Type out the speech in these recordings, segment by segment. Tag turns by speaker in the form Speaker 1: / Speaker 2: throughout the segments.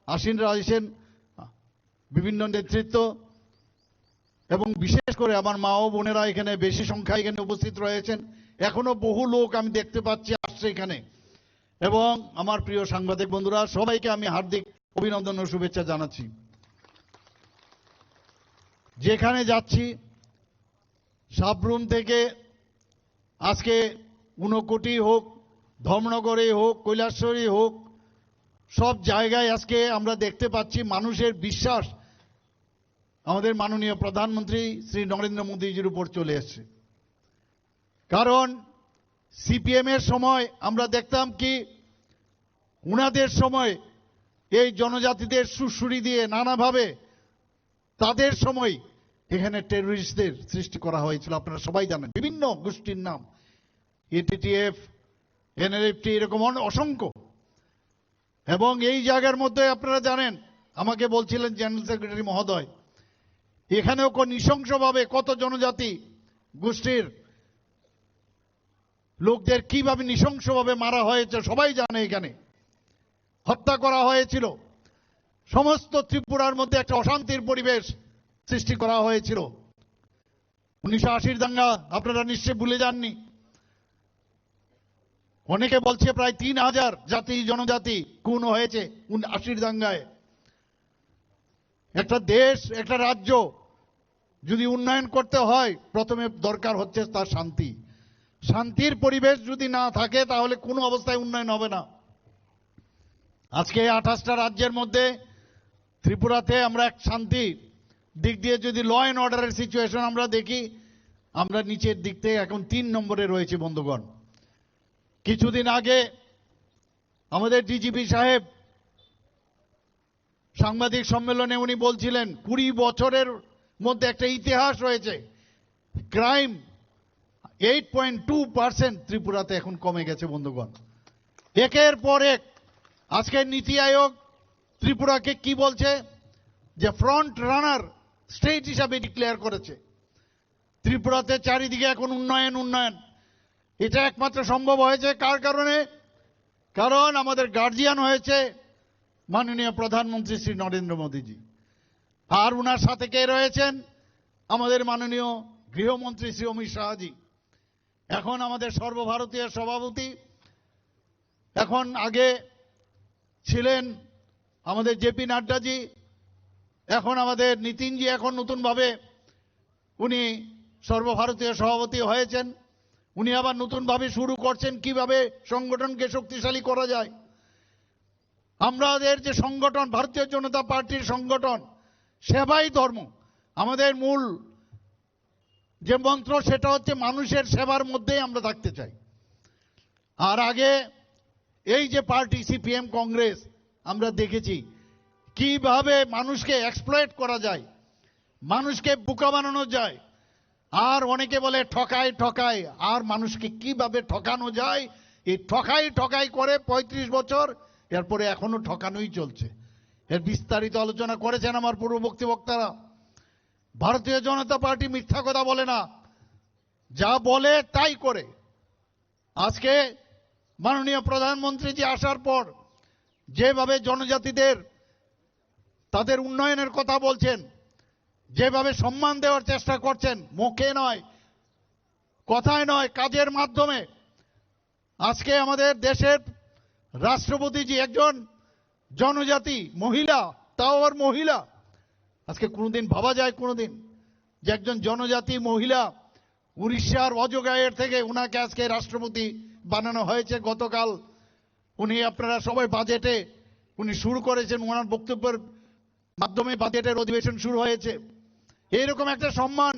Speaker 1: আসীনরা আছেন, বিভিন্ন নেতৃত্ব, এবং বিশেষ করে আমার মা ও বোনেরা এখানে বেশি সংখ্যায় এখানে উপস্থিত রয়েছেন। এখনো বহু লোক আমি দেখতে পাচ্ছি আসছে এখানে। এবং আমার প্রিয় সাংবাদিক বন্ধুরা, সবাইকে আমি হার্দিক অভিনন্দন ও শুভেচ্ছা জানাচ্ছি। যেখানে যাচ্ছি, সাবরুম থেকে আজকে ঊনকোটি হোক, ধর্মনগরে হোক, কৈলাসহরী হোক, সব জায়গায় আজকে আমরা দেখতে পাচ্ছি মানুষের বিশ্বাস আমাদের মাননীয় প্রধানমন্ত্রী শ্রী নরেন্দ্র মোদীজির উপর চলে এসেছে। কারণ সিপিএম এর সময় আমরা দেখতাম কি, উনাদের সময় এই জনজাতিদের সুড়সুড়ি দিয়ে নানাভাবে তাদের সময় এখানে টেররিস্টদের সৃষ্টি করা হয়েছিল। আপনারা সবাই জানেন, বিভিন্ন গোষ্ঠীর নাম, এটিটিএফ, এনএলএফটি, এরকম অসংখ্য। এবং এই জায়গার মধ্যে আপনারা জানেন, আমাকে বলছিলেন জেনারেল সেক্রেটারি মহোদয়, এখানেও নৃশংসভাবে কত জনজাতি গোষ্ঠীর লোকদের কিভাবে নৃশংসভাবে মারা হয়েছে সবাই জানে। এখানে হত্যা করা হয়েছিল। সমস্ত ত্রিপুরার মধ্যে একটা অশান্তির পরিবেশ সৃষ্টি করা হয়েছিল। 1980 দাঙ্গা আপনারা নিশ্চয়ই ভুলে যাননি। অনেকে বলছে প্রায় 3000 জাতি জনজাতি খুন হয়েছে 80 দাঙ্গায়। একটা দেশ, একটা রাজ্য যদি উন্নয়ন করতে হয়, প্রথমে দরকার হচ্ছে তার শান্তি। শান্তির পরিবেশ যদি না থাকে তাহলে কোনো অবস্থায় উন্নয়ন হবে না। আজকে 28টা রাজ্যের মধ্যে ত্রিপুরাতে আমরা এক শান্তি দিক দিয়ে যদি ল অ্যান্ড অর্ডারের সিচুয়েশন আমরা দেখি, আমরা নিচের দিক থেকে এখন 3 নম্বরে রয়েছে বন্ধুগণ। কিছুদিন আগে আমাদের ডিজিপি সাহেব সাংবাদিক সম্মেলনে উনি বলছিলেন 20 বছরের মধ্যে একটা ইতিহাস রয়েছে। ক্রাইম 8.2% ত্রিপুরাতে এখন কমে গেছে বন্ধুগণ। একের পর এক আজকে নীতি আয়োগ ত্রিপুরাকে কি বলছে, যে ফ্রন্ট রানার স্টেট হিসাবে ডিক্লেয়ার করেছে। ত্রিপুরাতে চারিদিকে এখন উন্নয়ন উন্নয়ন। এটা একমাত্র সম্ভব হয়েছে কার কারণে? কারণ আমাদের গার্জিয়ান হয়েছে মাননীয় প্রধানমন্ত্রী শ্রী নরেন্দ্র মোদীজি। আর উনার সাথে কে রয়েছেন? আমাদের মাননীয় গৃহমন্ত্রী শ্রী অমিত শাহজি, এখন আমাদের সর্বভারতীয় সভাপতি। এখন আগে ছিলেন আমাদের জেপি নাড্ডাজি, এখন আমাদের নীতিনজি, এখন নতুনভাবে উনি সর্বভারতীয় সভাপতি হয়েছেন। উনি আবার নতুনভাবে শুরু করছেন কিভাবে সংগঠনকে শক্তিশালী করা যায়। আমাদের যে সংগঠন, ভারতীয় জনতা পার্টির সংগঠন, সেবাই ধর্ম, আমাদের মূল যে মন্ত্র সেটা হচ্ছে মানুষের সেবার মধ্যেই আমরা থাকতে চাই। আর আগে এই যে পার্টি সিপিএম কংগ্রেস, আমরা দেখেছি কিভাবে মানুষকে এক্সপ্লয়েট করা যায়, মানুষকে বোকা বানানো যায়। আর অনেকে বলে ঠকাই ঠকাই, আর মানুষকে কিভাবে ঠকানো যায়, এই ঠকাই ঠকাই করে 35 বছর, এরপরে এখনো ঠকানোই চলছে। এর বিস্তারিত আলোচনা করেছেন আমার পূর্ববর্তী বক্তারা। ভারতীয় জনতা পার্টি মিথ্যা কথা বলে না, যা বলে তাই করে। আজকে মাননীয় প্রধানমন্ত্রীজি আসার পর যেভাবে জনজাতিদের তাদের উন্নয়নের কথা বলছেন, যেভাবে সম্মান দেওয়ার চেষ্টা করছেন, মুখে নয়, কথায় নয়, কাজের মাধ্যমে। আজকে আমাদের দেশের রাষ্ট্রপতিজি একজন জনজাতি মহিলা, তাও আবার মহিলা। আজকে কোনোদিন ভাবা যায় কোনোদিন যে একজন জনজাতি মহিলা উড়িষ্যার অজগাঁয়ের থেকে উনাকে আজকে রাষ্ট্রপতি বানানো হয়েছে। গতকাল উনি, আপনারা সবাই বাজেটে উনি শুরু করেছেন, ওনার বক্তব্যের মাধ্যমে বাজেটের অধিবেশন শুরু হয়েছে। এইরকম একটা সম্মান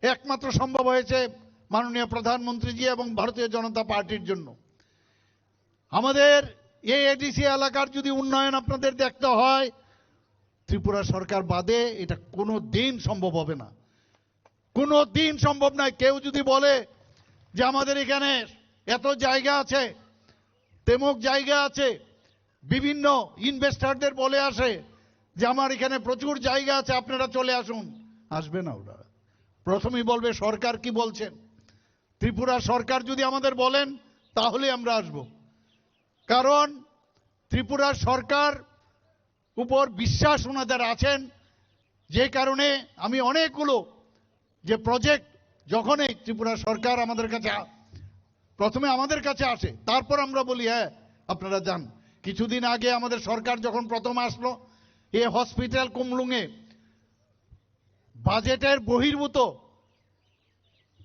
Speaker 1: একমাত্র সম্ভব হয়েছে মাননীয় প্রধানমন্ত্রীজি এবং ভারতীয় জনতা পার্টির জন্য। আমাদের এই এডিসি এলাকার যদি উন্নয়ন আপনাদের দেখতে হয়, ত্রিপুরা সরকার বাদে এটা কোনো দিন সম্ভব হবে না, কোনো দিন সম্ভব নয়। কেউ যদি বলে যে আমাদের এখানে এত জায়গা আছে, তেমক জায়গা আছে, বিভিন্ন ইনভেস্টরদের বলে আসে যে আমার এখানে প্রচুর জায়গা আছে, আপনারা চলে আসুন, আসবে না। ওরা প্রথমেই বলবে সরকার কি বলছেন। ত্রিপুরা সরকার যদি আমাদের বলেন তাহলে আমরা আসব। কারণ ত্রিপুরা সরকার উপর বিশ্বাস ওনাদের আছেন, যে কারণে আমি অনেকগুলো যে প্রজেক্ট যখনই ত্রিপুরা সরকার আমাদের কাছে প্রথমে আমাদের কাছে আসে, তারপর আমরা বলি হ্যাঁ আপনারা যান। কিছুদিন আগে আমাদের সরকার যখন প্রথম আসলো, এই হসপিটাল কুমলুঙে বাজেটের বহির্ভূত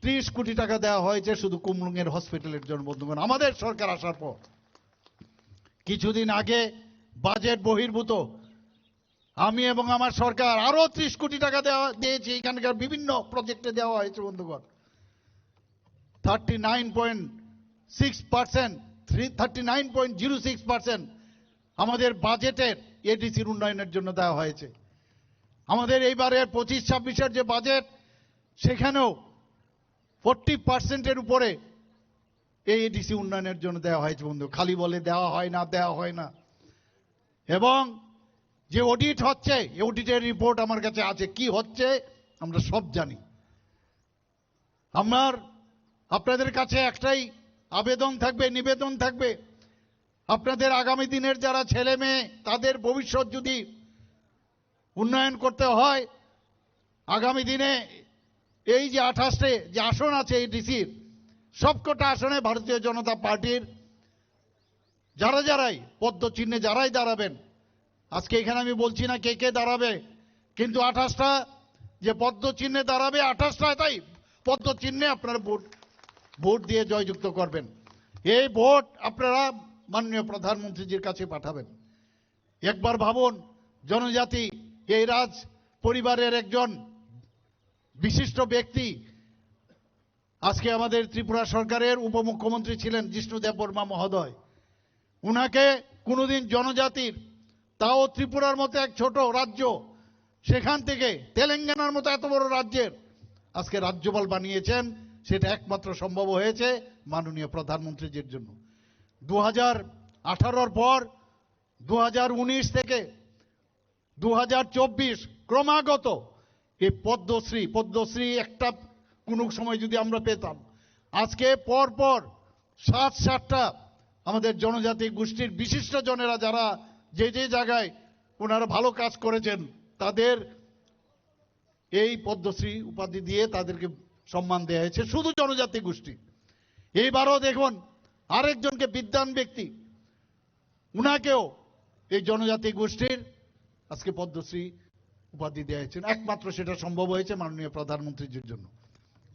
Speaker 1: 30 কোটি টাকা দেওয়া হয়েছে শুধু কুমলুঙের হসপিটালের জন্য। বন্ধুগণ, আমাদের সরকার আসার পর কিছুদিন আগে বাজেট বহির্ভূত আমি এবং আমার সরকার আরো 30 কোটি টাকা দিয়েছি, এখানকার বিভিন্ন প্রজেক্টে দেওয়া হয়েছে। বন্ধুগণ, 39.06% আমাদের বাজেটের এডিসির উন্নয়নের জন্য দেওয়া হয়েছে। আমাদের এইবারের 25-26-এর যে বাজেট, সেখানেও 40%-এর উপরে এই এডিসি উন্নয়নের জন্য দেওয়া হয়েছে। বন্ধু, খালি বলে দেওয়া হয় না, দেওয়া হয় না। এবং যে অডিট হচ্ছে, এই অডিটের রিপোর্ট আমার কাছে আছে, কি হচ্ছে আমরা সব জানি। আপনাদের কাছে একটাই আবেদন থাকবে, নিবেদন থাকবে, আপনাদের আগামী দিনের যারা ছেলে মেয়ে, তাদের ভবিষ্যৎ যদি উন্নয়ন করতে হয়, আগামী দিনে এই যে 28টে যে আসন আছে এই ডিসির, সবকটা আসনে ভারতীয় জনতা পার্টির যারাই পদ্ম চিহ্নে যারাই দাঁড়াবেন, আজকে এখানে আমি বলছি না কে কে দাঁড়াবে, কিন্তু 28টা যে পদ্ম চিহ্নে দাঁড়াবে, 28টা তাই পদ্ম চিহ্নে আপনারা ভোট দিয়ে জয়যুক্ত করবেন। এই ভোট আপনারা মাননীয় প্রধানমন্ত্রীজির কাছে পাঠাবেন। একবার ভাবুন, জনজাতি এই রাজ পরিবারের একজন বিশিষ্ট ব্যক্তি, আজকে আমাদের ত্রিপুরা সরকারের উপমুখ্যমন্ত্রী ছিলেন জিষ্ণু দেববর্মা মহোদয়। উনাকে কোনোদিন জনজাতির, তাও ত্রিপুরার মতো এক ছোট রাজ্য, সেখান থেকে তেলেঙ্গানার মতো এত বড় রাজ্যের আজকে রাজ্যপাল বানিয়েছেন। সেটা একমাত্র সম্ভব হয়েছে মাননীয় প্রধানমন্ত্রীজির জন্য। 2018-র পর 2019 থেকে 2024 ক্রমাগত এই পদ্মশ্রী একটা কোন সময় যদি আমরা পেতাম, আজকে পর 7-7টা আমাদের জনজাতি গোষ্ঠীর বিশিষ্ট জনেরা যারা যে জায়গায় ওনারা ভালো কাজ করেছেন, তাদের এই পদ্মশ্রী উপাধি দিয়ে তাদেরকে সম্মান দেওয়া হয়েছে, শুধু জনজাতি গোষ্ঠী। এইবারও দেখুন আরেকজনকে বিদ্বান ব্যক্তি, উনাকেও এই জনজাতি গোষ্ঠীর আজকে পদ্মশ্রী উপাধি দেওয়া হয়েছে। একমাত্র সেটা সম্ভব হয়েছে মাননীয় প্রধানমন্ত্রীর জন্য।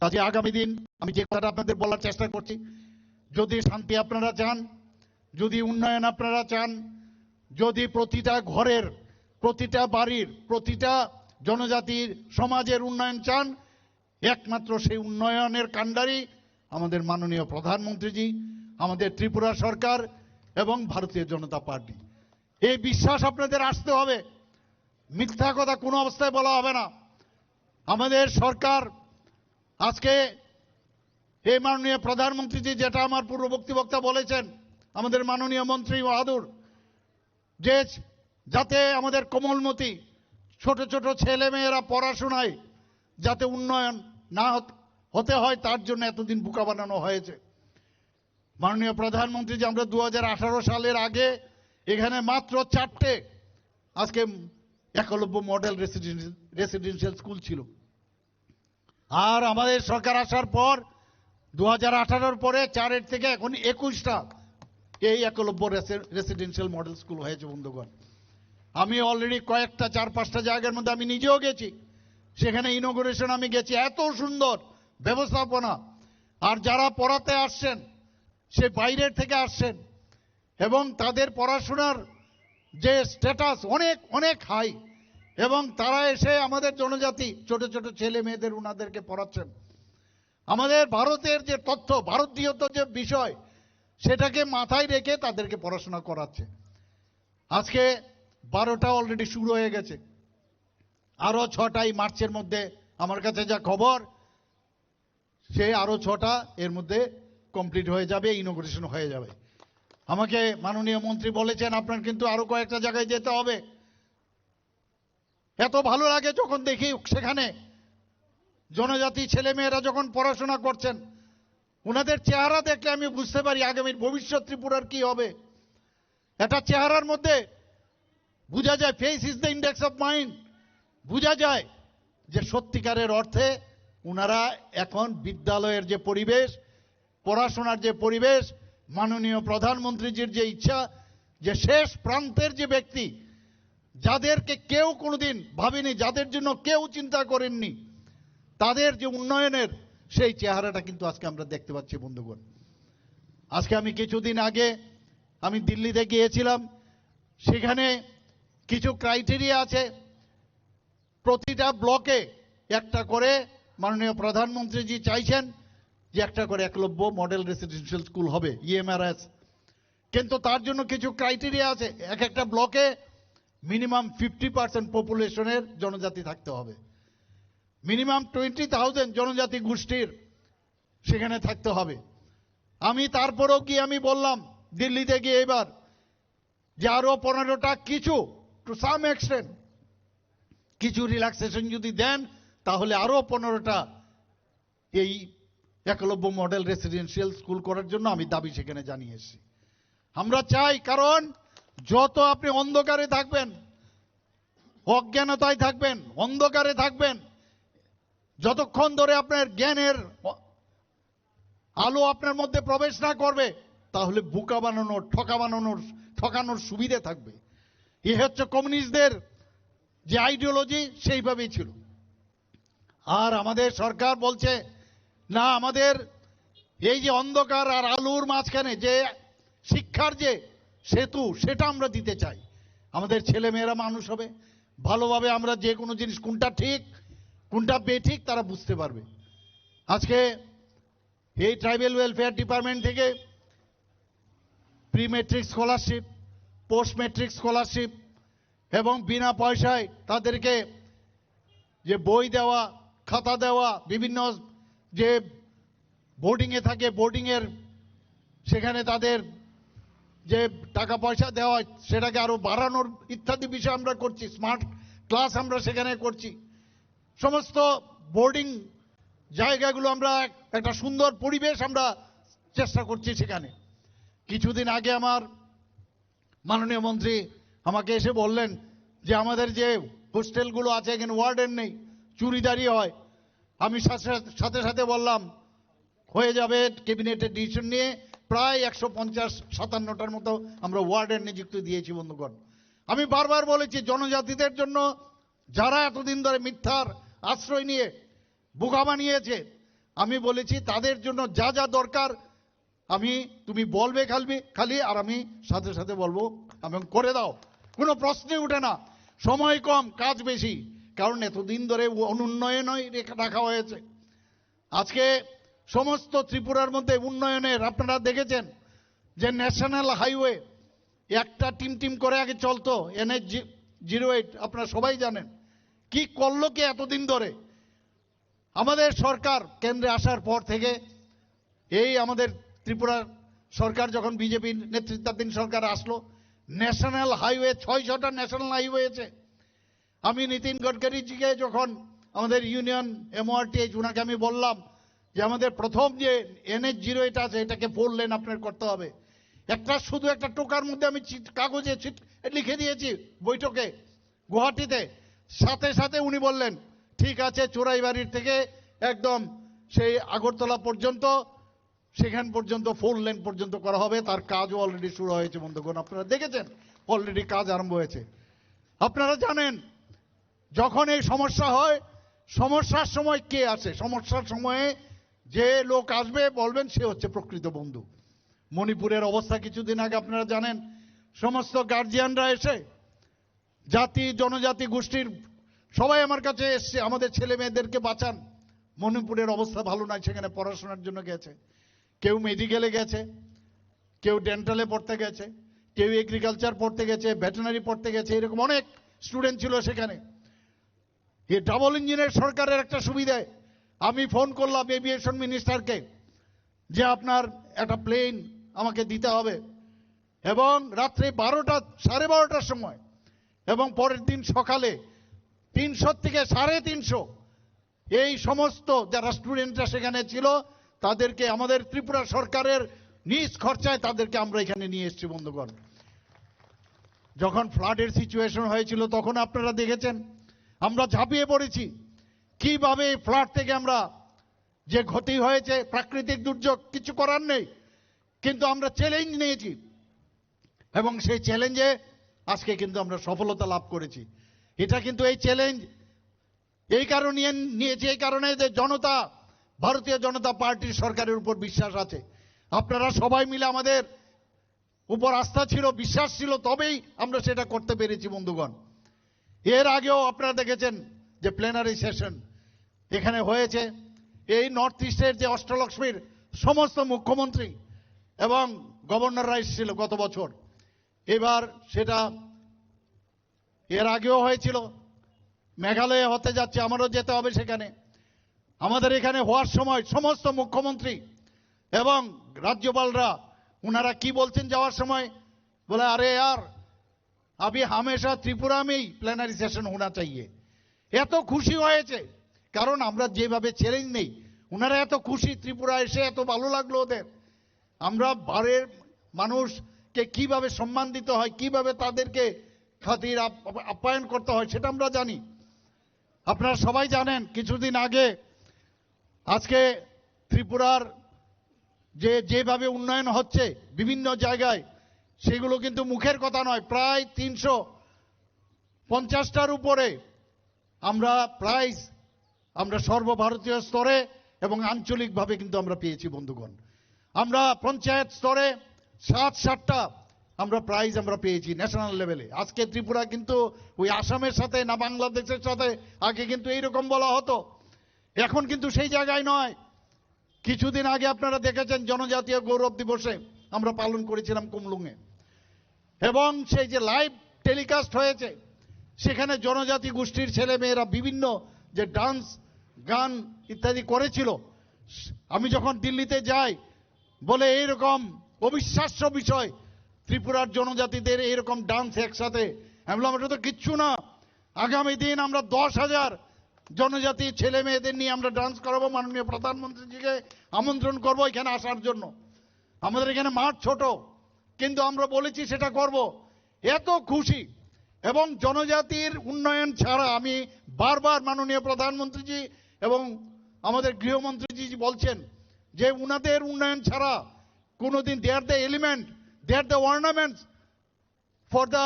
Speaker 1: কাজে আগামী দিন আমি যে কথাটা আপনাদের বলার চেষ্টা করছি, যদি শান্তি আপনারা চান, যদি উন্নয়ন আপনারা চান, যদি প্রতিটা ঘরের, প্রতিটা বাড়ির, প্রতিটা জনজাতির সমাজের উন্নয়ন চান, একমাত্র সেই উন্নয়নের কাণ্ডারি আমাদের মাননীয় প্রধানমন্ত্রীজি, আমাদের ত্রিপুরা সরকার এবং ভারতীয় জনতা পার্টি। এই বিশ্বাস আপনাদের আসতে হবে, মিথ্যা কথা কোনো অবস্থায় বলা হবে না। আমাদের সরকার আজকে এই মাননীয় প্রধানমন্ত্রীজি, যেটা আমার পূর্ববর্তী বক্তা বলেছেন, আমাদের মাননীয় মন্ত্রী বাহাদুর, যে যাতে আমাদের কোমলমতি ছোট ছোট ছেলে মেয়েরা পড়াশোনায় যাতে উন্নয়ন না হতে হয়, তার জন্য এতদিন বোকা বানানো হয়েছে। মাননীয় প্রধানমন্ত্রী যে আমরা 2018 সালের আগে এখানে মাত্র 4টে আজকে একলব্য মডেল রেসিডেন্সিয়াল স্কুল ছিল, আর আমাদের সরকার আসার পর 2018-র পরে 4-এর থেকে এখন 21টা এই একলব্য রেসিডেন্সিয়াল মডেল স্কুল হয়েছে। বন্ধুগণ, আমি অলরেডি কয়েকটা 4-5টা জায়গার মধ্যে আমি নিজেও গেছি, সেখানে ইনোগ্রেশন আমি গেছি, এত সুন্দর ব্যবস্থাপনা। আর যারা পড়াতে আসছেন সে বাইরের থেকে আসছেন, এবং তাদের পড়াশোনার যে স্ট্যাটাস অনেক হাই, এবং তারা এসে আমাদের জনজাতি ছোট ছোট ছেলে মেয়েদের উনাদেরকে পড়াচ্ছেন। আমাদের ভারতের যে তথ্য, ভারতীয়ত যে বিষয়, সেটাকে মাথায় রেখে তাদেরকে পড়াশোনা করাচ্ছে। আজকে 12টা অলরেডি শুরু হয়ে গেছে, আরো 6টাই মার্চের মধ্যে আমার কাছে যা খবর, সে আরো 6টা এর মধ্যে কমপ্লিট হয়ে যাবে, ইনোগ্রেশন হয়ে যাবে। আমাকে মাননীয় মন্ত্রী বলেছেন আপনার কিন্তু আরো কয়েকটা জায়গায় যেতে হবে। এত ভালো লাগে যখন দেখি সেখানে জনজাতি ছেলে মেয়েরা যখন পড়াশোনা করছেন, ওনাদের চেহারা দেখলে আমি বুঝতে পারি আগামীর ভবিষ্যৎ ত্রিপুরার কি হবে। এটা চেহারার মধ্যে বোঝা যায়, face is the index of mind, বোঝা যায় যে সত্যিকারের অর্থে উনারা এখন বিদ্যালয়ের যে পরিবেশ, পড়াশোনার যে পরিবেশ, মাননীয় প্রধানমন্ত্রীজির যে ইচ্ছা, যে শেষ প্রান্তের যে ব্যক্তি, যাদেরকে কেউ কোনোদিন ভাবেনি, যাদের জন্য কেউ চিন্তা করেননি, তাদের যে উন্নয়নের সেই চেহারাটা কিন্তু আজকে আমরা দেখতে পাচ্ছি বন্ধুগণ। আজকে আমি কিছুদিন আগে আমি দিল্লিতে গিয়েছিলাম, সেখানে কিছু ক্রাইটেরিয়া আছে, প্রতিটা ব্লকে একটা করে মাননীয় প্রধানমন্ত্রীজি চাইছেন যে একটা করে একলব্য মডেল রেসিডেন্সিয়াল স্কুল হবে, ইএমআরএস। কিন্তু তার জন্য কিছু ক্রাইটেরিয়া আছে, এক একটা ব্লকে মিনিমাম 50% পপুলেশনের জনজাতি থাকতে হবে, মিনিমাম 20,000 জনজাতি গোষ্ঠীর সেখানে থাকতে হবে। আমি তারপরেও কি আমি বললাম দিল্লিতে গিয়ে এবার যে আরো 15টা কিছু টু সাম এক্সটেন্ট কিছু রিল্যাক্সেশন যদি দেন তাহলে আরো 15টা এই একলব্য মডেল রেসিডেন্সিয়াল স্কুল করার জন্য আমি দাবি সেখানে জানিয়ে এসেছি। আমরা চাই, কারণ যত আপনি অন্ধকারে থাকবেন, অজ্ঞানতায় থাকবেন, অন্ধকারে থাকবেন, যতক্ষণ ধরে আপনার জ্ঞানের আলো আপনার মধ্যে প্রবেশ না করবে, তাহলে বোকা বানানোর, ঠকানোর সুবিধে থাকবে। এ হচ্ছে কমিউনিস্টদের যে আইডিওলজি, সেইভাবেই ছিল। আর আমাদের সরকার বলছে না, আমাদের এই যে অন্ধকার আর আলোর মাঝখানে যে শিক্ষার যে সেতু, সেটা আমরা দিতে চাই। আমাদের ছেলে মেয়েরা মানুষ হবে, ভালোভাবে আমরা যে কোনো জিনিস কোনটা ঠিক কোনটা বেঠিক তারা বুঝতে পারবে। আজকে এই ট্রাইবাল ওয়েলফেয়ার ডিপার্টমেন্ট থেকে pre metric scholarship, post metric scholarship এবং বিনা পয়সায় তাদেরকে যে বই দেওয়া, খাতা দেওয়া, বিভিন্ন যে বোর্ডিংয়ে থাকে বোর্ডিংয়ের সেখানে তাদের যে টাকা পয়সা দেওয়া হয় সেটাকে আরো বাড়ানোর ইত্যাদি বিষয় আমরা করছি। স্মার্ট ক্লাস আমরা সেখানে করছি। সমস্ত বোর্ডিং জায়গাগুলো আমরা একটা সুন্দর পরিবেশ আমরা চেষ্টা করছি সেখানে। কিছুদিন আগে আমার মাননীয় মন্ত্রী আমাকে এসে বললেন যে আমাদের যে হোস্টেলগুলো আছে এখানে ওয়ার্ডেন নেই, চুরিদারি হয়। আমি সাথে সাথে বললাম হয়ে যাবে, ক্যাবিনেটের ডিসিশন নিয়ে প্রায় 150-57টার মতো আমরা ওয়ার্ডেন নিযুক্তি দিয়েছি বন্ধুগণ। আমি বারবার বলেছি জনজাতিদের জন্য যারা এতদিন ধরে মিথ্যার আশ্রয় নিয়ে বোকা বানিয়েছে, আমি বলেছি তাদের জন্য যা যা দরকার তুমি বলবে খালি, আর আমি সাথে সাথে বলবো এবং করে দাও, কোনো প্রশ্নই উঠে না। সময় কম, কাজ বেশি, কারণ এতদিন ধরে অনুন্নয়নই রাখা হয়েছে। আজকে সমস্ত ত্রিপুরার মধ্যে উন্নয়নের আপনারা দেখেছেন যে ন্যাশনাল হাইওয়ে একটা টিম করে আগে চলতো, NH-08, আপনারা সবাই জানেন কি করলো কি এতদিন ধরে। আমাদের সরকার কেন্দ্রে আসার পর থেকে এই আমাদের ত্রিপুরা সরকার যখন বিজেপি নেতৃত্বাধীন সরকার আসলো, ন্যাশনাল হাইওয়ে 600টা ন্যাশনাল হাইওয়ে আছে। আমি নীতিন গডকারিজিকে যখন আমাদের ইউনিয়ন MORTH ওনাকে আমি বললাম যে আমাদের প্রথম যে NH-08 আছে এটাকে 4 লেন আপনার করতে হবে। শুধু একটা টোকার মধ্যে আমি কাগজে লিখে দিয়েছি বৈঠকে গুয়াহাটিতে। সাথে সাথে উনি বললেন ঠিক আছে, চোরাইবাড়ির থেকে একদম সেই আগরতলা পর্যন্ত, সেখান পর্যন্ত 4 লেন পর্যন্ত করা হবে। তার কাজও অলরেডি শুরু হয়েছে বন্ধুগণ, আপনারা দেখেছেন অলরেডি কাজ আরম্ভ হয়েছে। আপনারা জানেন যখন এই সমস্যা হয়, সমস্যার সময় কে আসে? সমস্যার সময়ে যে লোক আসবে বলবেন সে হচ্ছে প্রকৃত বন্ধু। মণিপুরের অবস্থা কিছুদিন আগে আপনারা জানেন, সমস্ত গার্জিয়ানরা এসে জাতি জনজাতি গোষ্ঠীর সবাই আমার কাছে এসছে আমাদের ছেলে মেয়েদেরকে বাঁচান। মণিপুরের অবস্থা ভালো নয়, সেখানে পড়াশোনার জন্য গেছে, কেউ মেডিকেলে গেছে, কেউ ডেন্টালে পড়তে গেছে, কেউ এগ্রিকালচার পড়তে গেছে, ভেটেরিনারি পড়তে গেছে, এরকম অনেক স্টুডেন্ট ছিল সেখানে। এই ডাবল ইঞ্জিনের সরকারের একটা সুবিধা, আমি ফোন করলাম এভিয়েশন মিনিস্টারকে যে আপনার একটা প্লেন আমাকে দিতে হবে, এবং রাত্রে 12টার সময় এবং পরের দিন সকালে 300 থেকে 350 এই সমস্ত যারা স্টুডেন্টরা সেখানে ছিল তাদেরকে আমাদের ত্রিপুরা সরকারের নিজ খরচায় তাদেরকে আমরা এখানে নিয়ে এসেছি বন্ধুগণ। যখন ফ্লাডের সিচুয়েশন হয়েছিল তখন আপনারা দেখেছেন আমরা ঝাঁপিয়ে পড়েছি কিভাবে ফ্লাড থেকে আমরা যে ক্ষতি হয়েছে প্রাকৃতিক দুর্যোগ কিছু করার নেই কিন্তু আমরা চ্যালেঞ্জ নিয়েছি এবং সেই চ্যালেঞ্জে আজকে কিন্তু আমরা সফলতা লাভ করেছি। এটা কিন্তু এই চ্যালেঞ্জ এই কারণে নিয়েছি এই কারণে যে জনতা ভারতীয় জনতা পার্টির সরকারের উপর বিশ্বাস আছে। আপনারা সবাই মিলে আমাদের উপর আস্থা ছিল বিশ্বাস ছিল তবেই আমরা সেটা করতে পেরেছি বন্ধুগণ। এর আগেও আপনারা দেখেছেন যে প্লেনারি সেশন এখানে হয়েছে এই নর্থ ইস্টের যে অষ্টলক্ষ্মীর সমস্ত মুখ্যমন্ত্রী এবং গভর্নররা এসেছিল গত বছর, এবার সেটা এর আগেও হয়েছিল, মেঘালয়ে হতে যাচ্ছে, আমারও যেতে হবে সেখানে। আমাদের এখানে হওয়ার সময় সমস্ত মুখ্যমন্ত্রী এবং রাজ্যপালরা उनारा की बोलছেন যাওয়ার সময় बोला अरे यार अभी हमेशा त्रिपुरा में ही प्लेनारी सेशन होना चाहिए। এত খুশি হয়েছে কারণ আমরা যেভাবে চ্যালেঞ্জ নেই উনারা এত খুশি ত্রিপুরা এসে এত ভালো লাগলো ওদের। আমরা বারের মানুষকে কিভাবে সম্মান দিতে হয় কিভাবে তাদেরকে খাতির আপ্যায়ন করতে হয় সেটা আমরা জানি। আপনারা সবাই জানেন কিছুদিন আগে আজকে ত্রিপুরার যেভাবে উন্নয়ন হচ্ছে বিভিন্ন জায়গায় সেগুলো কিন্তু মুখের কথা নয়, প্রায় 350টার উপরে আমরা প্রাইজ আমরা সর্বভারতীয় স্তরে এবং আঞ্চলিকভাবে কিন্তু আমরা পেয়েছি বন্ধুগণ। আমরা পঞ্চায়েত স্তরে 7-7টা আমরা প্রাইজ আমরা পেয়েছি ন্যাশনাল লেভেলে। আজকে ত্রিপুরা কিন্তু ওই আসামের সাথে না বাংলাদেশের সাথে আগে কিন্তু এইরকম বলা হতো, এখন কিন্তু সেই জায়গায় নয়। কিছুদিন আগে আপনারা দেখেছেন জনজাতীয় গৌরব দিবসে আমরা পালন করেছিলাম কুমলুঙে এবং সেই যে লাইভ টেলিকাস্ট হয়েছে সেখানে জনজাতি গোষ্ঠীর ছেলে মেয়েরা বিভিন্ন যে ডান্স গান ইত্যাদি করেছিল। আমি যখন দিল্লিতে যাই বলে এইরকম অবিশ্বাস্য বিষয় ত্রিপুরার জনজাতিদের এইরকম ডান্স একসাথে, আমি বললাম এটা তো কিচ্ছু না, আগামী দিন আমরা 10,000 জনজাতি ছেলে মেয়েদের নিয়ে আমরা ডান্স করাবো, মাননীয় প্রধানমন্ত্রীজিকে আমন্ত্রণ করব এখানে আসার জন্য। আমাদের এখানে মাঠ ছোট কিন্তু আমরা বলেছি সেটা করব। এত খুশি এবং জনজাতির উন্নয়ন ছাড়া আমি বারবার মাননীয় প্রধানমন্ত্রীজি এবং আমাদের গৃহমন্ত্রীজি বলছেন যে উনাদের উন্নয়ন ছাড়া কোনোদিন they are the element they are the ornaments for the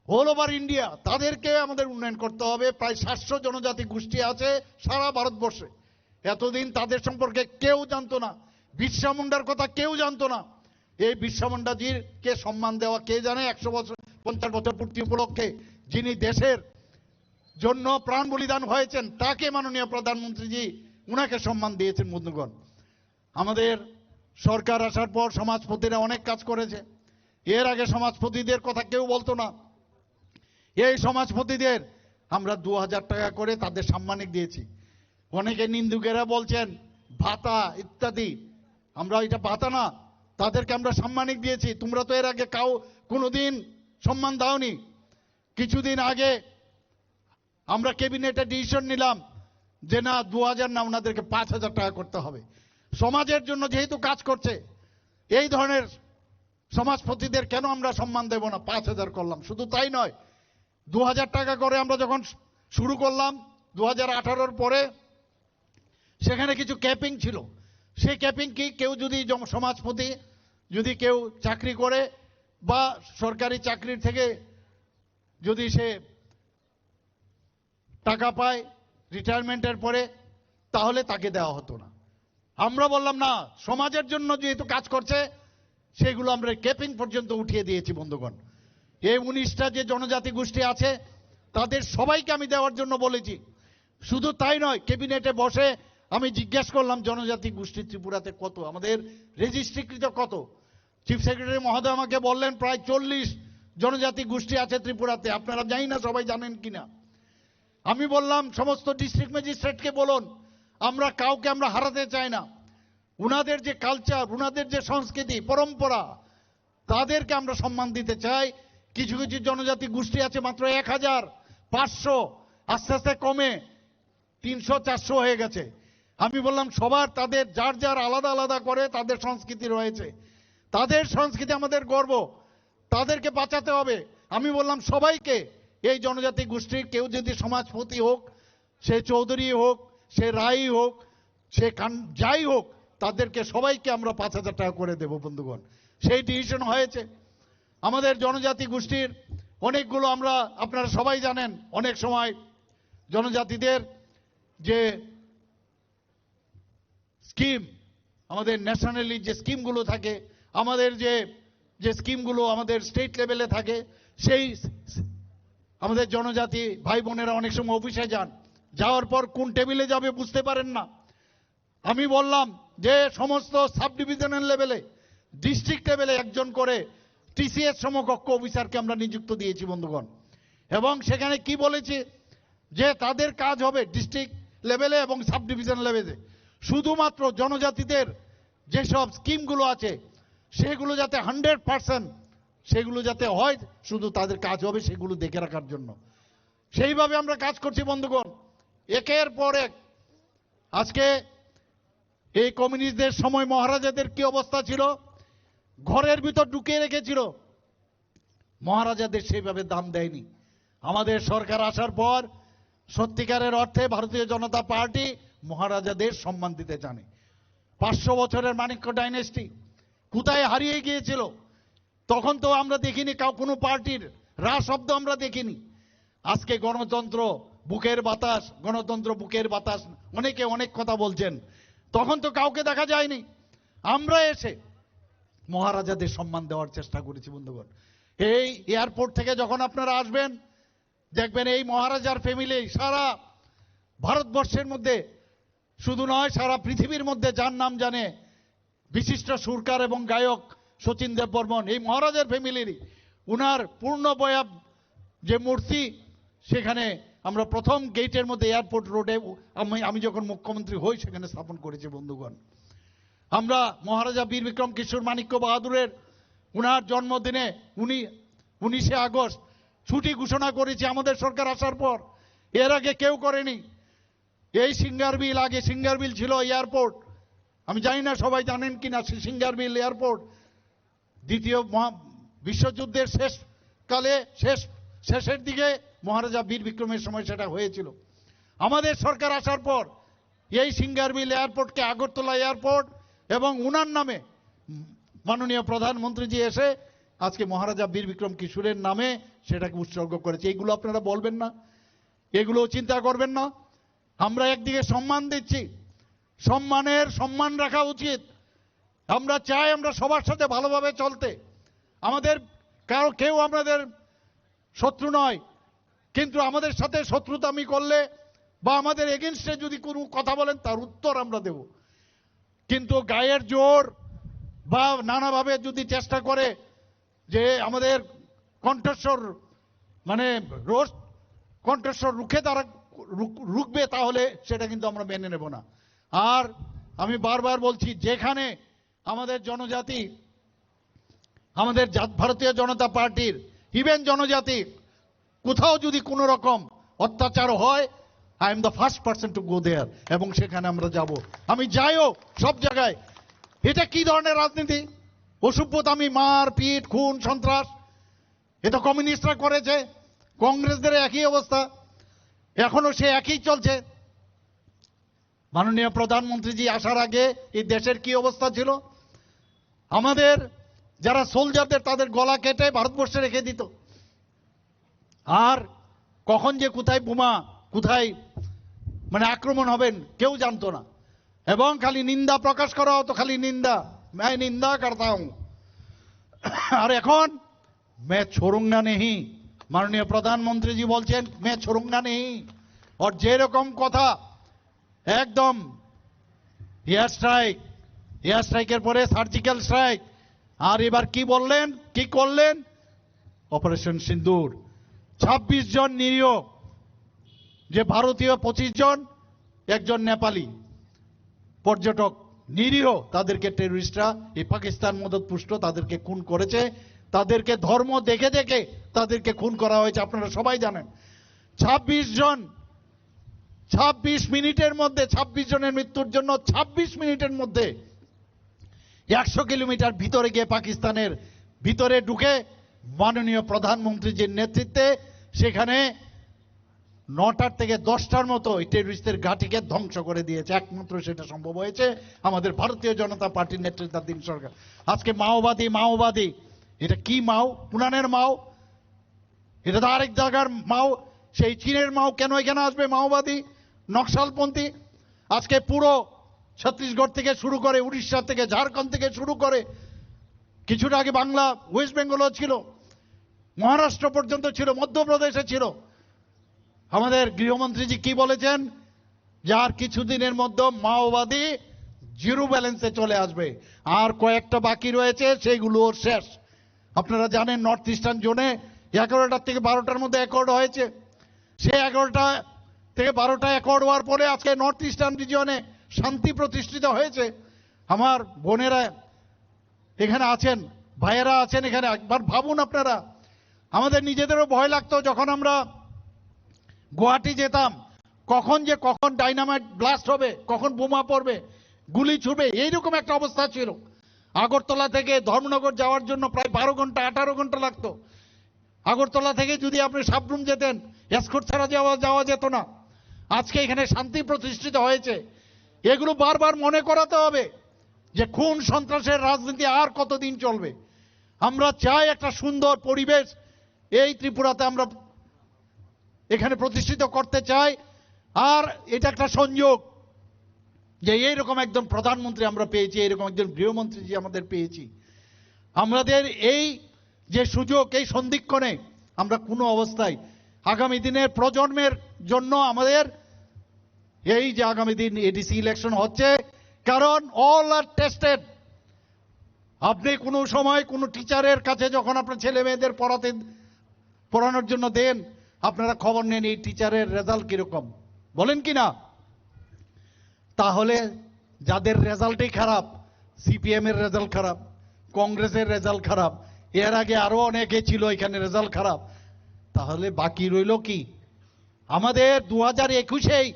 Speaker 1: whole over India, তাদেরকে আমাদের উন্নয়ন করতে হবে। প্রায় 700 জনজাতি গোষ্ঠী আছে সারা ভারতবর্ষে, এতদিন তাদের সম্পর্কে কেউ জানতো না, বিরসা মুন্ডার কথা কেউ জানতো না। এই বিরসা মুন্ডাজির কে সম্মান দেওয়া কে জানে 150 বছর পূর্তি উপলক্ষে যিনি দেশের জন্য প্রাণ বলিদান হয়েছেন তাকে মাননীয় প্রধানমন্ত্রীজি উনাকে সম্মান দিয়েছেন বন্ধুগণ। আমাদের সরকার আসার পর সমাজপতিরা অনেক কাজ করেছে, এর আগে সমাজপতিদের কথা কেউ বলতো না। এই সমাজপতিদের আমরা 2000 টাকা করে তাদের সাম্মানিক দিয়েছি। অনেকে নিন্দুকেরা বলছেন ভাতা ইত্যাদি, আমরা এটা ভাতা না, তাদেরকে আমরা সাম্মানিক দিয়েছি। তোমরা তো এর আগে কোনোদিন সম্মান দাওনি। কিছুদিন আগে আমরা ক্যাবিনেটে ডিসিশন নিলাম যে না 2000 না, ওনাদেরকে 5000 টাকা করতে হবে। সমাজের জন্য যেহেতু কাজ করছে এই ধরনের সমাজপতিদের কেন আমরা সম্মান দেব না, 5000 করলাম। শুধু তাই নয়, 2000 টাকা করে আমরা যখন শুরু করলাম 2018-র পরে সেখানে কিছু ক্যাপিং ছিল। সেই ক্যাপিং কি কেউ যদি সমাজপতি যদি কেউ চাকরি করে বা সরকারি চাকরির থেকে যদি সে টাকা পায় রিটায়ারমেন্টের পরে তাহলে তাকে দেওয়া হতো না। আমরা বললাম না, সমাজের জন্য যেহেতু কাজ করছে সেগুলো আমরা ক্যাপিং পর্যন্ত উঠিয়ে দিয়েছি বন্ধুগণ। এই 19টা যে জনজাতি গোষ্ঠী আছে তাদের সবাইকে আমি দেওয়ার জন্য বলেছি। শুধু তাই নয়, ক্যাবিনেটে বসে আমি জিজ্ঞেস করলাম জনজাতি গোষ্ঠী ত্রিপুরাতে কত, আমাদের রেজিস্ট্রিকৃত কত। চিফ সেক্রেটারি মহোদয় আমাকে বললেন প্রায় 40 জনজাতি গোষ্ঠী আছে ত্রিপুরাতে। আপনারা জানি না সবাই জানেন কিনা। আমি বললাম সমস্ত ডিস্ট্রিক্ট ম্যাজিস্ট্রেটকে বলুন, আমরা কাউকে আমরা হারাতে চাই না। উনাদের যে কালচার, উনাদের যে সংস্কৃতি পরম্পরা, তাদেরকে আমরা সম্মান দিতে চাই। কিছু কিছু জনজাতি গোষ্ঠী আছে মাত্র 1500, আস্তে আস্তে কমে 300-400 হয়ে গেছে। আমি বললাম সবার তাদের যার যার আলাদা আলাদা করে তাদের সংস্কৃতি রয়েছে, তাদের সংস্কৃতি আমাদের গর্ব, তাদেরকে বাঁচাতে হবে। আমি বললাম সবাইকে, এই জনজাতি গোষ্ঠীর কেউ যদি সমাজপতি হোক, সে চৌধুরী হোক, সে রাই হোক, সে যাই হোক, তাদেরকে সবাইকে আমরা 5,000 টাকা করে দেব বন্ধুগণ। সেই ডিসিশন হয়েছে। আমাদের জনজাতি গোষ্ঠীর অনেকগুলো, আমরা আপনারা সবাই জানেন, অনেক সময় জনজাতিদের যে স্কিম, আমাদের ন্যাশনালি যে স্কিমগুলো থাকে, আমাদের যে স্কিমগুলো আমাদের স্টেট লেভেলে থাকে, সেই আমাদের জনজাতি ভাই বোনেরা অনেক সময় অফিসে যান, যাওয়ার পর কোন টেবিলে যাবে বুঝতে পারেন না। আমি বললাম যে সমস্ত সাব ডিভিশনাল লেভেলে, ডিস্ট্রিক্ট লেভেলে একজন করে টিসিএস সমকক্ষ অফিসারকে আমরা নিযুক্ত দিয়েছি বন্ধুগণ। এবং সেখানে কি বলেছি যে তাদের কাজ হবে ডিস্ট্রিক্ট লেভেলে এবং সাব ডিভিশন লেভেলে শুধুমাত্র জনজাতিদের যেসব স্কিমগুলো আছে সেগুলো যাতে 100% সেগুলো যাতে হয়, শুধু তাদের কাজ হবে সেগুলো দেখে রাখার জন্য। সেইভাবে আমরা কাজ করছি বন্ধুগণ, একের পর এক। আজকে এই কমিউনিস্টদের সময় মহারাজাদের কি অবস্থা ছিল, ঘরের ভিতর ঢুকিয়ে রেখেছিল, মহারাজাদের সেইভাবে দাম দেয়নি। আমাদের সরকার আসার পর সত্যিকারের অর্থে ভারতীয় জনতা পার্টি মহারাজাদের সম্মান দিতে জানে। 500 বছরের মাণিক্য ডাইনেস্টি কোথায় হারিয়ে গিয়েছিল, তখন তো আমরা দেখিনি কোনো পার্টির রা শব্দ আমরা দেখিনি। আজকে গণতন্ত্র বুকের বাতাস, গণতন্ত্র বুকের বাতাস, অনেকে অনেক কথা বলছেন, তখন তো কাউকে দেখা যায়নি। আমরা এসে মহারাজাদের সম্মান দেওয়ার চেষ্টা করেছি বন্ধুগণ। এই এয়ারপোর্ট থেকে যখন আপনারা আসবেন দেখবেন এই মহারাজার ফ্যামিলি সারা ভারতবর্ষের মধ্যে শুধু নয়, সারা পৃথিবীর মধ্যে যার নাম জানে বিশিষ্ট সুরকার এবং গায়ক শচীন দেববর্মন, এই মহারাজার ফ্যামিলিরই। উনার পূর্ণ বয়াব যে মূর্তি সেখানে আমরা প্রথম গেটের মধ্যে এয়ারপোর্ট রোডে আমি যখন মুখ্যমন্ত্রী হই সেখানে স্থাপন করেছি বন্ধুগণ। আমরা মহারাজা বীর বিক্রম কিশোর মাণিক্য বাহাদুরের উনার জন্মদিনে 19শে আগস্ট ছুটি ঘোষণা করেছি আমাদের সরকার আসার পর। এর আগে কেউ করেনি। এই সিঙ্গারবিল, আগে সিঙ্গারবিল ছিল এয়ারপোর্ট, আমি জানি না সবাই জানেন কিনা সিঙ্গারবিল এয়ারপোর্ট দ্বিতীয় বিশ্বযুদ্ধের শেষের দিকে মহারাজা বীর বিক্রমের সময় সেটা হয়েছিল। আমাদের সরকার আসার পর এই সিঙ্গারবিল এয়ারপোর্টকে আগরতলা এয়ারপোর্ট এবং উনার নামে মাননীয় প্রধানমন্ত্রীজি এসে আজকে মহারাজা বীর বিক্রম কিশোরের নামে সেটাকে উৎসর্গ করেছে। এইগুলো আপনারা বলবেন না, এগুলো চিন্তা করবেন না। আমরা একদিকে সম্মান দিচ্ছি, সম্মান রাখা উচিত। আমরা চাই আমরা সবার সাথে ভালোভাবে চলতে, আমাদের কেউ আমাদের শত্রু নয়, কিন্তু আমাদের সাথে শত্রুতামি করলে বা আমাদের এগেনস্টে যদি কোনো কথা বলেন তার উত্তর আমরা দেব। কিন্তু গায়ের জোর বা নানাভাবে যদি চেষ্টা করে যে আমাদের কণ্ঠস্বর কণ্ঠস্বর রুখে তারা রুখবে, তাহলে সেটা কিন্তু আমরা মেনে নেব না। আর আমি বারবার বলছি, যেখানে আমাদের জনজাতি, আমাদের ভারতীয় জনতা পার্টির ইভেন জনজাতি কোথাও যদি কোনো রকম অত্যাচার হয়, I am the first person to go there, এবং সেখানে আমরা যাব। আমি যাইও সব জায়গায়। এটা কি ধরনের রাজনীতি? অসভ্যতামি, মার পিট, খুন, সন্ত্রাস, এটা কমিউনিস্টরা করেছে, কংগ্রেসদের একই অবস্থা, এখনো সে একই চলছে। মাননীয় প্রধানমন্ত্রীজি আসার আগে এই দেশের কি অবস্থা ছিল? আমাদের যারা সোলজারদের তাদের গলা কেটে ভারতবর্ষে রেখে দিত। আর কখন যে কোথায় বোমা, কোথায় আক্রমণ হবেন কেউ জানতো না, এবং খালি নিন্দা প্রকাশ করা হতো, খালি নিন্দা, मैं निंदा करता हूं। আর এখন मैं छोड़ूंगा नहीं, মাননীয় প্রধানমন্ত্রীজি বলছেন मैं छोड़ूंगा नहीं। और যেরকম কথা একদম এয়ার স্ট্রাইকের পরে সার্জিক্যাল স্ট্রাইক, আর এবার কি বললেন, কি করলেন? অপারেশন সিন্দুর। 26 জন নিরীহ, যে ভারতীয় 25 জন, একজন নেপালি পর্যটক নিরীহ, তাদেরকে টেররিস্টরা এই পাকিস্তান মদতপুষ্ট তাদেরকে খুন করেছে। তাদেরকে ধর্ম দেখে দেখে তাদেরকে খুন করা হয়েছে, আপনারা সবাই জানেন। 26 জন, 26 মিনিটের মধ্যে, 26 জনের মৃত্যুর জন্য 26 মিনিটের মধ্যে 100 কিলোমিটার ভিতরে গিয়ে পাকিস্তানের ভিতরে ঢুকে মাননীয় প্রধানমন্ত্রীজির নেতৃত্বে সেখানে 9টার থেকে 10টার মতো এই টেররিস্টদের ঘাঁটিকে ধ্বংস করে দিয়েছে। একমাত্র সেটা সম্ভব হয়েছে আমাদের ভারতীয় জনতা পার্টির নেতৃত্বাধীন সরকার। আজকে মাওবাদী এটা কি মাও? পুরানের মাও? এটা তো আরেক জায়গার মাও, সেই চীনের মাও। কেন এখানে আসবে মাওবাদী, নকশালপন্থী? আজকে পুরো ছত্তিশগড় থেকে শুরু করে, উড়িষ্যা থেকে, ঝাড়খণ্ড থেকে শুরু করে, কিছুটা আগে বাংলা ওয়েস্ট বেঙ্গলও ছিল, মহারাষ্ট্র পর্যন্ত ছিল, মধ্যপ্রদেশে ছিল। আমাদের গৃহমন্ত্রীজি কি বলেছেন? যে আর কিছুদিনের মধ্যে মাওবাদী জিরো ব্যালেন্সে চলে আসবে, আর কয়েকটা বাকি রয়েছে, সেগুলোও শেষ। আপনারা জানেন নর্থ ইস্টার্ন জোনে 11টার থেকে 12টার মধ্যে অ্যাকর্ড হয়েছে। সে 11টা থেকে 12টা অ্যাকর্ড হওয়ার পরে আজকে নর্থ ইস্টার্ন রিজিয়নে শান্তি প্রতিষ্ঠিত হয়েছে। আমার বোনেরা এখানে আছেন, ভাইয়েরা আছেন এখানে, একবার ভাবুন আপনারা। আমাদের নিজেদেরও ভয় লাগতো যখন আমরা গুয়াহাটি যেতাম, কখন ডাইনামাইট ব্লাস্ট হবে, কখন বোমা পড়বে, গুলি ছুড়বে, এইরকম একটা অবস্থা ছিল। আগরতলা থেকে ধর্মনগর যাওয়ার জন্য প্রায় 12 ঘন্টা 18 ঘন্টা লাগতো। আগরতলা থেকে যদি আপনি সাবরুম যেতেন, এসকর্ট ছাড়া যাওয়া যেত না। আজকে এখানে শান্তি প্রতিষ্ঠিত হয়েছে। এগুলো বারবার মনে করাতে হবে যে খুন সন্ত্রাসের রাজনীতি আর কতদিন চলবে। আমরা চাই একটা সুন্দর পরিবেশ এই ত্রিপুরাতে আমরা এখানে প্রতিষ্ঠিত করতে চাই। আর এটা একটা সংযোগ যে এইরকম একজন প্রধানমন্ত্রী আমরা পেয়েছি, এইরকম একজন গৃহমন্ত্রী যে আমাদের পেয়েছি। আমাদের এই যে সুযোগ, এই সন্ধিক্ষণে আমরা কোনো অবস্থায় আগামী দিনের প্রজন্মের জন্য আমাদের এই যে আগামী দিন এডিসি ইলেকশন হচ্ছে, কারণ অল আর টেস্টেড। আপনি কোনো সময় কোনো টিচারের কাছে যখন আপনার ছেলে মেয়েদের পড়ানোর জন্য দেন, আপনারা খবর নেন এই টিচারের রেজাল্ট কিরকম, বলেন কি না? তাহলে যাদের রেজাল্টই খারাপ, সিপিএম এর রেজাল্ট খারাপ, কংগ্রেসের রেজাল্ট খারাপ, এর আগে আরো অনেকে ছিল এখানে রেজাল্ট খারাপ, তাহলে বাকি রইল কি? আমাদের 2021-এই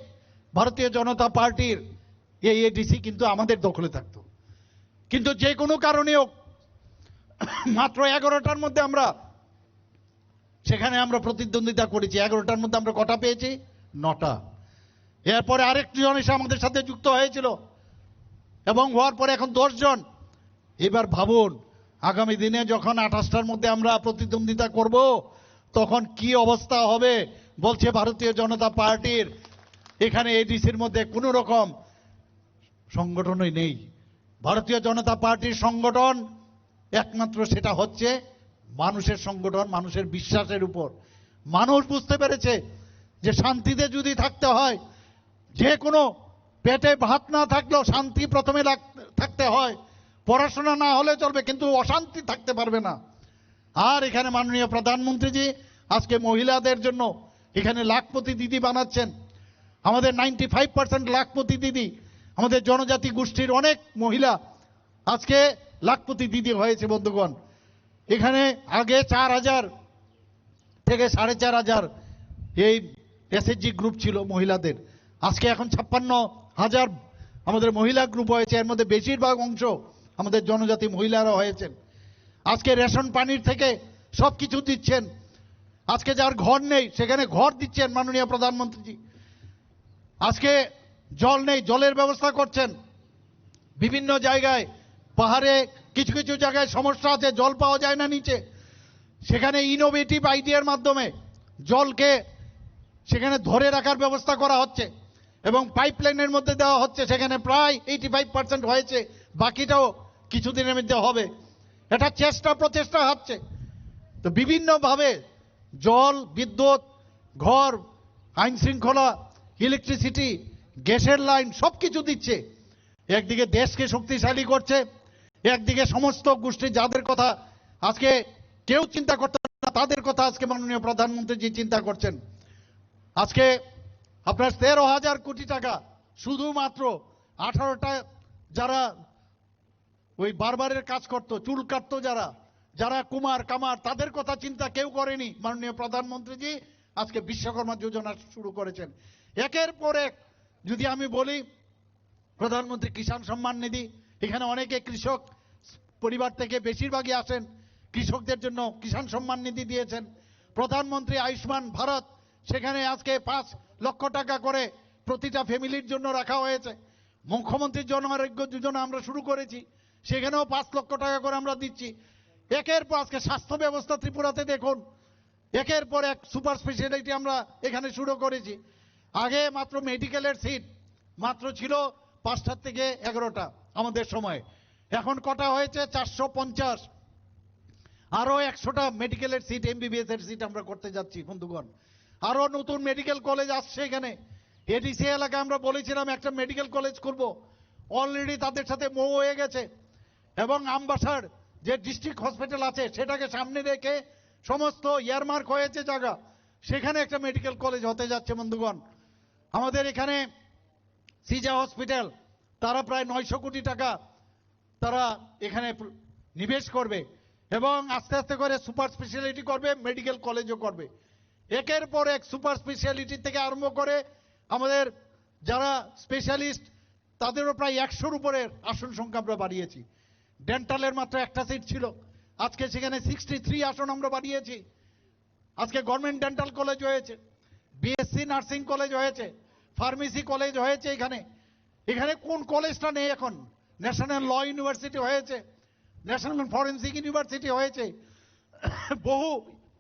Speaker 1: ভারতীয় জনতা পার্টির এই এডিসি কিন্তু আমাদের দখলে থাকতো, কিন্তু যে কোনো কারণেও মাত্র 11টার মধ্যে আমরা সেখানে আমরা প্রতিদ্বন্দ্বিতা করেছি। 11টার মধ্যে আমরা কটা পেয়েছি? 9টা। এরপরে আরেকটি জন এসে আমাদের সাথে যুক্ত হয়েছিল এবং হওয়ার পরে এখন 10 জন। এবার ভাবুন আগামী দিনে যখন 28টার মধ্যে আমরা প্রতিদ্বন্দ্বিতা করব তখন কি অবস্থা হবে। বলছে ভারতীয় জনতা পার্টির এখানে এডিসির মধ্যে কোনো রকম সংগঠনই নেই। ভারতীয় জনতা পার্টির সংগঠন একমাত্র সেটা হচ্ছে মানুষের সংগঠন, মানুষের বিশ্বাসের উপর। মানুষ বুঝতে পেরেছে যে শান্তিতে যদি থাকতে হয়, যে কোনো পেটে ভাত না থাকলেও শান্তি প্রথমে থাকতে হয়। পড়াশোনা না হলে চলবে কিন্তু অশান্তি থাকতে পারবে না। আর এখানে মাননীয় প্রধানমন্ত্রীজি আজকে মহিলাদের জন্য এখানে লাখপতি দিদি বানাচ্ছেন। আমাদের 95% লাখপতি দিদি, আমাদের জনজাতি গোষ্ঠীর অনেক মহিলা আজকে লাখপতি দিদি হয়েছে। বন্ধুগণ, এখানে আগে 4000 থেকে 4500 এই এসএসজি গ্রুপ ছিল মহিলাদের, আজকে এখন 56,000 আমাদের মহিলা গ্রুপ হয়েছে। এর মধ্যে বেশিরভাগ অংশ আমাদের জনজাতি মহিলারা হয়েছেন। আজকে রেশন পানির থেকে সবকিছু দিচ্ছেন। আজকে যার ঘর নেই সেখানে ঘর দিচ্ছেন মাননীয় প্রধানমন্ত্রীজি। আজকে জল নেই, জলের ব্যবস্থা করছেন। বিভিন্ন জায়গায় পাহাড়ে কিছু কিছু জায়গায় সমস্যা আছে, জল পাওয়া যায় না নিচে, সেখানে ইনোভেটিভ আইডিয়ার মাধ্যমে জলকে সেখানে ধরে রাখার ব্যবস্থা করা হচ্ছে এবং পাইপলাইনের মধ্যে দেওয়া হচ্ছে। সেখানে প্রায় 85% হয়েছে, বাকিটাও কিছুদিনের মধ্যে হবে। এটা প্রচেষ্টা হচ্ছে। তো বিভিন্নভাবে জল, বিদ্যুৎ, ঘর, আইন শৃঙ্খলা, ইলেকট্রিসিটি, গ্যাসের লাইন সবকিছু দিচ্ছে। একদিকে দেশকে শক্তিশালী করছে, একদিকে সমস্ত গোষ্ঠী যাদের কথা আজকে কেউ চিন্তা করতে না তাদের কথা আজকে মাননীয় প্রধানমন্ত্রীজি চিন্তা করছেন। আজকে আপনার 13,000 কোটি টাকা শুধুমাত্র 18টা যারা ওই বারবারের কাজ করতো, চুল কাটতো, যারা কুমার কামার, তাদের কথা চিন্তা কেউ করেনি। মাননীয় প্রধানমন্ত্রীজি আজকে বিশ্বকর্মা যোজনা শুরু করেছেন। একের পর এক যদি আমি বলি, প্রধানমন্ত্রী কিষাণ সম্মান নিধি, এখানে অনেকে কৃষক পরিবার থেকে বেশিরভাগই আসেন কৃষকদের জন্য কিষাণ সম্মান নিধি দিয়েছেন। প্রধানমন্ত্রী আয়ুষ্মান ভারত, সেখানে আজকে 5 লক্ষ টাকা করে প্রতিটা ফ্যামিলির জন্য রাখা হয়েছে। মুখ্যমন্ত্রীর জন আরোগ্য যোজনা আমরা শুরু করেছি, সেখানেও 5 লক্ষ টাকা করে আমরা দিচ্ছি। একের পর আজকে স্বাস্থ্য ব্যবস্থা ত্রিপুরাতে দেখুন, একের পর এক সুপার স্পেশালিটি আমরা এখানে শুরু করেছি। আগে মাত্র মেডিকেলের সিট মাত্র ছিল 5টা থেকে 11টা আমাদের সময়, এখন কটা হয়েছে 450। আরো 100টা মেডিকেলের সিট, এমবিবিএস এর সিট আমরা করতে যাচ্ছি বন্ধুগণ। আরো নতুন মেডিকেল কলেজ আসছে এখানে। এডিসি এলাকায় আমরা বলেছিলাম একটা মেডিকেল কলেজ করব, অলরেডি তাদের সাথে মৌ হয়ে গেছে। এবং আমবাসার যে ডিস্ট্রিক্ট হসপিটাল আছে সেটাকে সামনে রেখে সমস্ত ইয়ারমার্ক হয়েছে জায়গা, সেখানে একটা মেডিকেল কলেজ হতে যাচ্ছে বন্ধুগণ। আমাদের এখানে সিজা হসপিটাল, তারা প্রায় 900 কোটি টাকা তারা এখানে নিবেশ করবে এবং আস্তে আস্তে করে সুপার স্পেশালিটি করবে, মেডিকেল কলেজও করবে। একের পর এক সুপার স্পেশালিটি থেকে আরম্ভ করে আমাদের যারা স্পেশালিস্ট তাদেরও প্রায় 100-র উপরে আসন সংখ্যা আমরা বাড়িয়েছি। ডেন্টালের মাত্র একটা সিট ছিল, আজকে সেখানে 63 আসন আমরা বাড়িয়েছি। আজকে গভর্নমেন্ট ডেন্টাল কলেজ হয়েছে, বিএসসি নার্সিং কলেজ হয়েছে, ফার্মেসি কলেজ হয়েছে। এখানে এখানে কোন কলেজটা নেই এখন? ন্যাশনাল ল ইউনিভার্সিটি হয়েছে, ন্যাশনাল ফরেন্সিক ইউনিভার্সিটি হয়েছে, বহু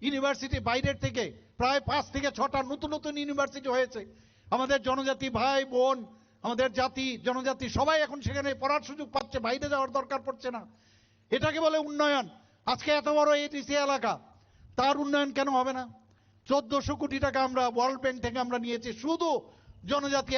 Speaker 1: ইউনিভার্সিটি বাইরের থেকে প্রায় 5 থেকে 6টা নতুন নতুন ইউনিভার্সিটি হয়েছে। আমাদের জনজাতি ভাই বোন, আমাদের জাতি জনজাতি সবাই এখন সেখানে পড়ার সুযোগ পাচ্ছে, বাইরে যাওয়ার দরকার পড়ছে না। এটাকে বলে উন্নয়ন। আজকে এত বড় এডিসি এলাকা, তার উন্নয়ন কেন হবে না? 1400 কোটি টাকা আমরা ওয়ার্ল্ড ব্যাংক থেকে আমরা নিয়েছি শুধু জনজাতি